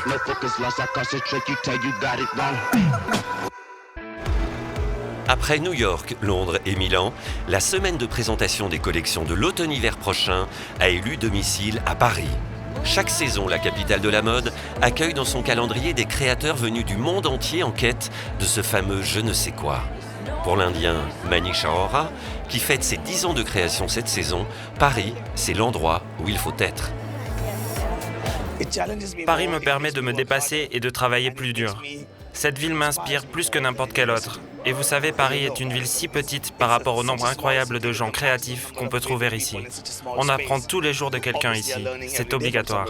No focus lost, I concentrate, you tell you got it wrong. Après New York, Londres et Milan, la semaine de présentation des collections de l'automne-hiver prochain a élu domicile à Paris. Chaque saison, la capitale de la mode accueille dans son calendrier des créateurs venus du monde entier en quête de ce fameux je ne sais quoi. Pour l'Indien Manish Arora, qui fête ses 10 ans de création cette saison, Paris, c'est l'endroit où il faut être. Paris me permet de me dépasser et de travailler plus dur. Cette ville m'inspire plus que n'importe quelle autre. Et vous savez, Paris est une ville si petite par rapport au nombre incroyable de gens créatifs qu'on peut trouver ici. On apprend tous les jours de quelqu'un ici. C'est obligatoire.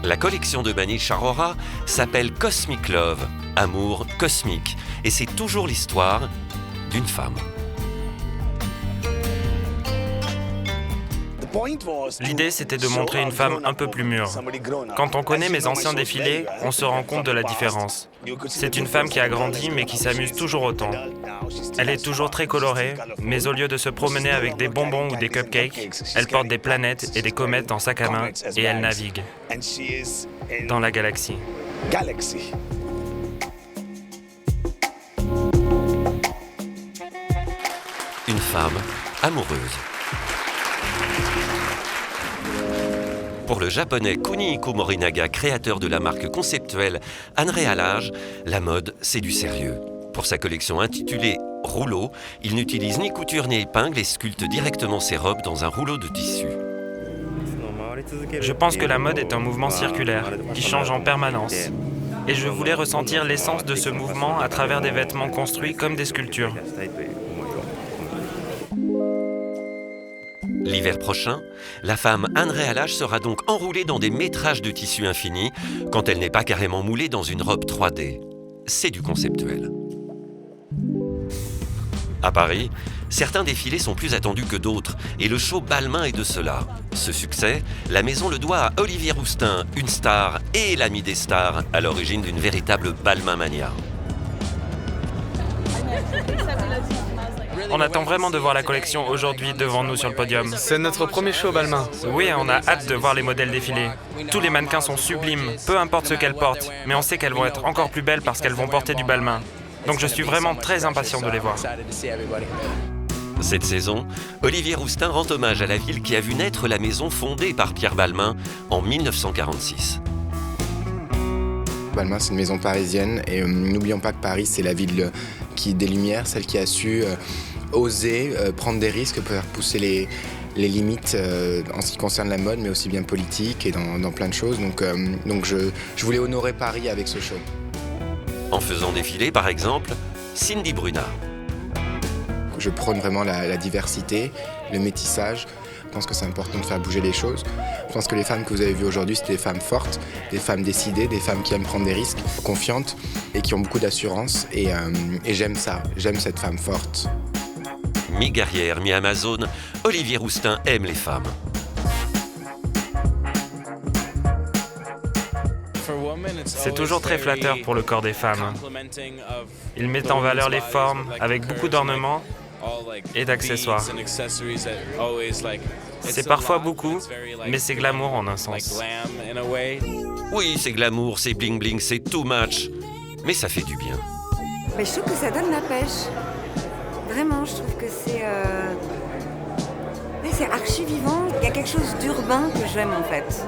La collection de Manish Arora s'appelle Cosmic Love, amour cosmique. Et c'est toujours l'histoire d'une femme. L'idée, c'était de montrer une femme un peu plus mûre. Quand on connaît mes anciens défilés, on se rend compte de la différence. C'est une femme qui a grandi, mais qui s'amuse toujours autant. Elle est toujours très colorée, mais au lieu de se promener avec des bonbons ou des cupcakes, elle porte des planètes et des comètes en sac à main et elle navigue dans la galaxie. Une femme amoureuse. Pour le japonais Kunihiko Morinaga, créateur de la marque conceptuelle Unreal, la mode, c'est du sérieux. Pour sa collection intitulée Rouleau, il n'utilise ni couture ni épingle et sculpte directement ses robes dans un rouleau de tissu. Je pense que la mode est un mouvement circulaire qui change en permanence. Et je voulais ressentir l'essence de ce mouvement à travers des vêtements construits comme des sculptures. L'hiver prochain, la femme Unreal sera donc enroulée dans des métrages de tissu infini quand elle n'est pas carrément moulée dans une robe 3D. C'est du conceptuel. À Paris, certains défilés sont plus attendus que d'autres et le show Balmain est de cela. Ce succès, la maison le doit à Olivier Rousteing, une star et l'ami des stars à l'origine d'une véritable Balmain mania. On attend vraiment de voir la collection aujourd'hui devant nous sur le podium. C'est notre premier show Balmain. Oui, on a hâte de voir les modèles défiler. Tous les mannequins sont sublimes, peu importe ce qu'elles portent, mais on sait qu'elles vont être encore plus belles parce qu'elles vont porter du Balmain. Donc je suis vraiment très impatient de les voir. Cette saison, Olivier Rousteing rend hommage à la ville qui a vu naître la maison fondée par Pierre Balmain en 1946. Balmain, c'est une maison parisienne et n'oublions pas que Paris, c'est la ville des Lumières, celle qui a su oser prendre des risques pour faire pousser les limites en ce qui concerne la mode, mais aussi bien politique et dans plein de choses. Donc je voulais honorer Paris avec ce show. En faisant défiler, par exemple, Cindy Bruna. Je prône vraiment la diversité, le métissage. Je pense que c'est important de faire bouger les choses. Je pense que les femmes que vous avez vues aujourd'hui, c'est des femmes fortes, des femmes décidées, des femmes qui aiment prendre des risques, confiantes et qui ont beaucoup d'assurance. Et j'aime ça, j'aime cette femme forte. Mi-guerrière, mi-amazone, Olivier Rousteing aime les femmes. C'est toujours très flatteur pour le corps des femmes. Ils mettent en valeur les formes avec beaucoup d'ornements et d'accessoires. C'est parfois beaucoup, mais c'est glamour en un sens. Oui, c'est glamour, c'est bling-bling, c'est too much. Mais ça fait du bien. Mais je trouve que ça donne la pêche. Vraiment, je trouve que c'est archi vivant. Il y a quelque chose d'urbain que j'aime en fait.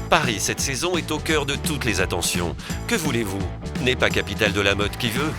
Paris, cette saison, est au cœur de toutes les attentions. Que voulez-vous? N'est pas capitale de la mode qui veut?